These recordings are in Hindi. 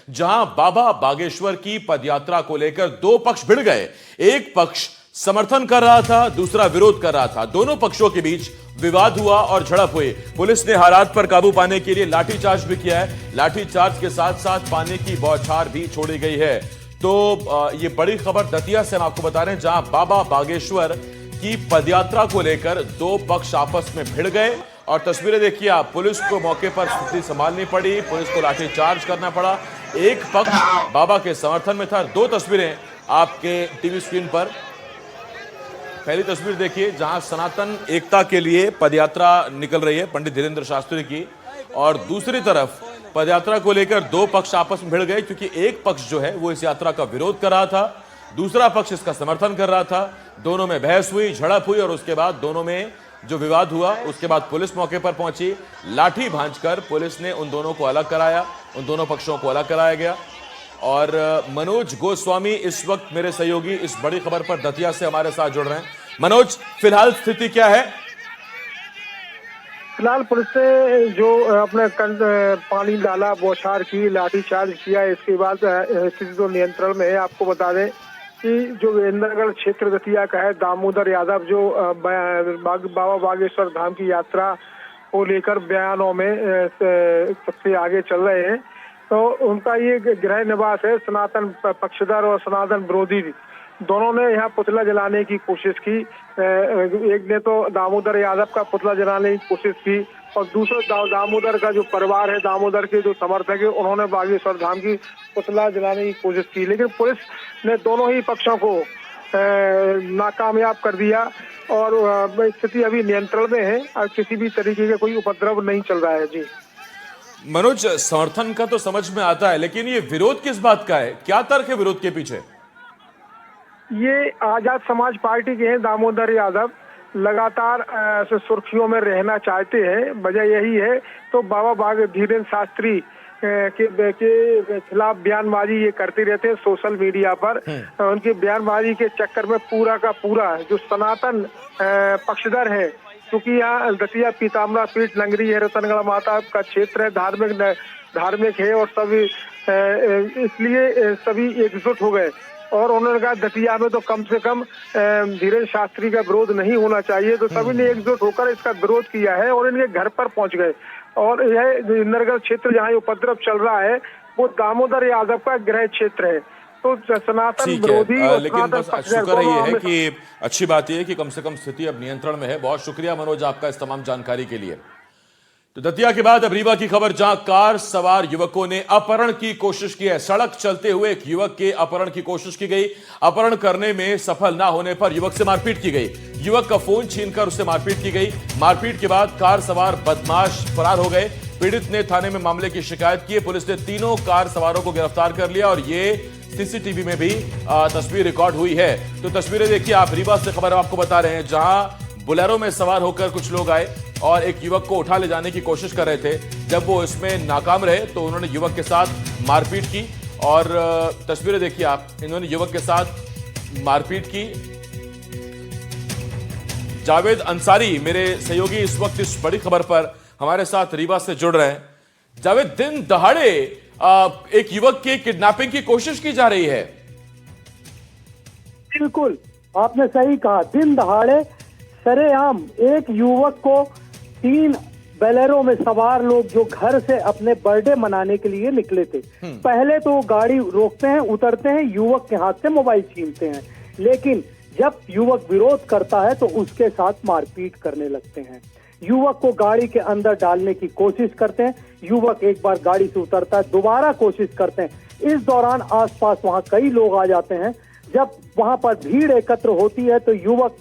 जहां बाबा बागेश्वर की पदयात्रा को लेकर दो पक्ष भिड़ गए। एक पक्ष समर्थन कर रहा था, दूसरा विरोध कर रहा था। दोनों पक्षों के बीच विवाद हुआ और झड़प हुई। पुलिस ने हालात पर काबू पाने के लिए लाठीचार्ज भी किया है। लाठीचार्ज के साथ साथ पानी की बौछार भी छोड़ी गई है। तो ये बड़ी खबर दतिया से हम आपको बता रहे हैं, जहां बाबा बागेश्वर की पदयात्रा को लेकर दो पक्ष आपस में भिड़ गए। और तस्वीरें देखिए आप, पुलिस को मौके पर स्थिति संभालनी पड़ी, पुलिस को लाठीचार्ज करना पड़ा। एक पक्ष बाबा के समर्थन में था। दो तस्वीरें आपके टीवी स्क्रीन पर। पहली तस्वीर देखिए, जहां सनातन एकता के लिए पदयात्रा निकल रही है पंडित धीरेन्द्र शास्त्री की, और दूसरी तरफ पदयात्रा को लेकर दो पक्ष आपस में भिड़ गए, क्योंकि एक पक्ष जो है वो इस यात्रा का विरोध कर रहा था, दूसरा पक्ष इसका समर्थन कर रहा था। दोनों में बहस हुई, झड़प हुई, और उसके बाद दोनों में जो विवाद हुआ, उसके बाद पुलिस मौके पर पहुंची। लाठी भांजकर पुलिस ने उन दोनों को अलग कराया, उन दोनों पक्षों को अलग कराया गया। और मनोज गोस्वामी इस वक्त मेरे सहयोगी इस बड़ी खबर पर दतिया से हमारे साथ जुड़ रहे हैं। मनोज, फिलहाल स्थिति क्या है? फिलहाल पुलिस ने जो अपने पानी डाला, बौछार की, लाठीचार्ज किया, इसके बाद स्थिति तो नियंत्रण में है। आपको बता दें कि जो इंद्रगढ़ क्षेत्र दतिया का है, दामोदर यादव जो बाबा बागेश्वर धाम की यात्रा को लेकर बयानों में सबसे आगे चल रहे हैं। तो उनका ये गृह निवास है। सनातन पक्षधर और सनातन विरोधी दोनों ने यहाँ पुतला जलाने की कोशिश की। एक ने तो दामोदर यादव का पुतला जलाने की कोशिश की, और दूसरा दामोदर का जो परिवार है, दामोदर के जो समर्थक है, उन्होंने बागेश्वर धाम की पुतला जलाने की कोशिश की। लेकिन पुलिस ने दोनों ही पक्षों को नाकामयाब कर दिया, और स्थिति अभी नियंत्रण में है और किसी भी तरीके का कोई उपद्रव नहीं चल रहा है। जी मनोज, समर्थन का तो समझ में आता है, लेकिन ये विरोध किस बात का है? क्या तर्क है विरोध के पीछे? ये आजाद समाज पार्टी के हैं दामोदर यादव, लगातार सुर्खियों में रहना चाहते हैं। वजह यही है, तो बाबा बाग धीरेन्द्र शास्त्री के खिलाफ बयानबाजी ये करते रहते हैं सोशल मीडिया पर। उनकी बयानबाजी के चक्कर में पूरा का पूरा जो सनातन पक्षधर है, क्योंकि यहाँ दतिया पीताम्बरा पीठ नगरी है, रतनगढ़ माता का क्षेत्र है, धार्मिक है, और सभी इसलिए सभी एकजुट हो गए। और उन्होंने कहा दतिया में तो कम से कम धीरेन्द्र शास्त्री का विरोध नहीं होना चाहिए। तो सभी ने एकजुट होकर इसका विरोध किया है और इनके घर पर पहुंच गए। और यह इंद्रगढ़ क्षेत्र जहाँ उपद्रव चल रहा है, वो दामोदर यादव का गृह क्षेत्र है। तो सनातन विरोधी, लेकिन बस शुक्र ये है कि अच्छी बात यह है कि कम से कम स्थिति अब नियंत्रण में है। बहुत शुक्रिया मनोज आपका इस तमाम जानकारी के लिए। तो दतिया के बाद अब रीवा की खबर, जहां कार सवार युवकों ने अपहरण की कोशिश की है। सड़क चलते हुए एक युवक के अपहरण की कोशिश की गई। अपहरण करने में सफल ना होने पर युवक से मारपीट की गई। युवक का फोन छीनकर उससे मारपीट की गई। मारपीट के बाद कार सवार बदमाश फरार हो गए। पीड़ित ने थाने में मामले की शिकायत की। पुलिस ने तीनों कार सवारों को गिरफ्तार कर लिया, और ये सीसीटीवी में भी तस्वीर रिकॉर्ड हुई है। तो तस्वीरें देखिए आप, रीवा से खबर आपको बता रहे हैं, जहां बुलेरो में सवार होकर कुछ लोग आए और एक युवक को उठा ले जाने की कोशिश कर रहे थे। जब वो इसमें नाकाम रहे तो उन्होंने युवक के साथ मारपीट की। और तस्वीरें देखिए आप, इन्होंने युवक के साथ मारपीट की। जावेद अंसारी मेरे सहयोगी इस वक्त इस बड़ी खबर पर हमारे साथ रीवा से जुड़ रहे हैं। जावेद, दिन दहाड़े एक युवक की किडनैपिंग की कोशिश की जा रही है। बिल्कुल, आपने सही कहा। दिन दहाड़े सरेआम एक युवक को 3 बोलेरो में सवार लोग जो घर से अपने बर्थडे मनाने के लिए निकले थे, पहले तो वो गाड़ी रोकते हैं, उतरते हैं, युवक के हाथ से मोबाइल छीनते हैं। लेकिन जब युवक विरोध करता है तो उसके साथ मारपीट करने लगते हैं। युवक को गाड़ी के अंदर डालने की कोशिश करते हैं। युवक एक बार गाड़ी से उतरता है, दोबारा कोशिश करते हैं। इस दौरान आसपास वहां कई लोग आ जाते हैं। जब वहां पर भीड़ एकत्र होती है तो युवक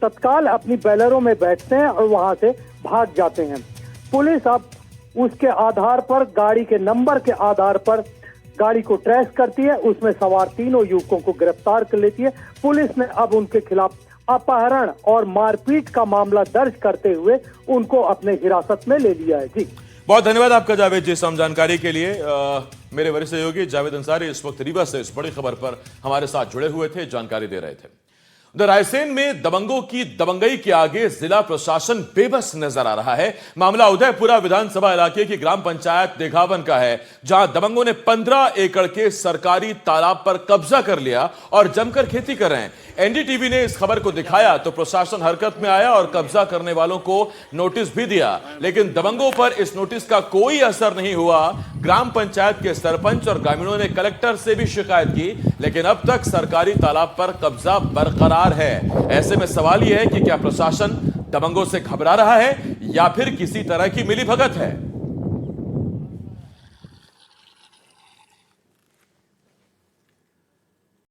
तत्काल अपनी बोलेरो में बैठते हैं और वहां से भाग जाते हैं। पुलिस अब उसके आधार पर, गाड़ी के नंबर के आधार पर गाड़ी को ट्रेस करती है। उसमें सवार तीनों युवकों को गिरफ्तार कर लेती है। पुलिस ने अब उनके खिलाफ अपहरण और मारपीट का मामला दर्ज करते हुए उनको अपने हिरासत में ले लिया है। जी, बहुत धन्यवाद आपका जावेद जी, इस जानकारी के लिए। मेरे वरिष्ठ सहयोगी जावेद अंसारी इस वक्त रीवा से इस बड़ी खबर पर हमारे साथ जुड़े हुए थे, जानकारी दे रहे थे। उधर रायसेन में दबंगों की दबंगई के आगे जिला प्रशासन बेबस नजर आ रहा है। मामला उदयपुरा विधानसभा इलाके की ग्राम पंचायत देघावन का है, जहां दबंगों ने 15 एकड़ के सरकारी तालाब पर कब्जा कर लिया और जमकर खेती कर रहे हैं। एनडीटीवी ने इस खबर को दिखाया तो प्रशासन हरकत में आया और कब्जा करने वालों को नोटिस भी दिया, लेकिन दबंगों पर इस नोटिस का कोई असर नहीं हुआ। ग्राम पंचायत के सरपंच और ग्रामीणों ने कलेक्टर से भी शिकायत की, लेकिन अब तक सरकारी तालाब पर कब्जा बरकरार है। ऐसे में सवाल यह है कि क्या प्रशासन दबंगों से घबरा रहा है या फिर किसी तरह की मिलीभगत है।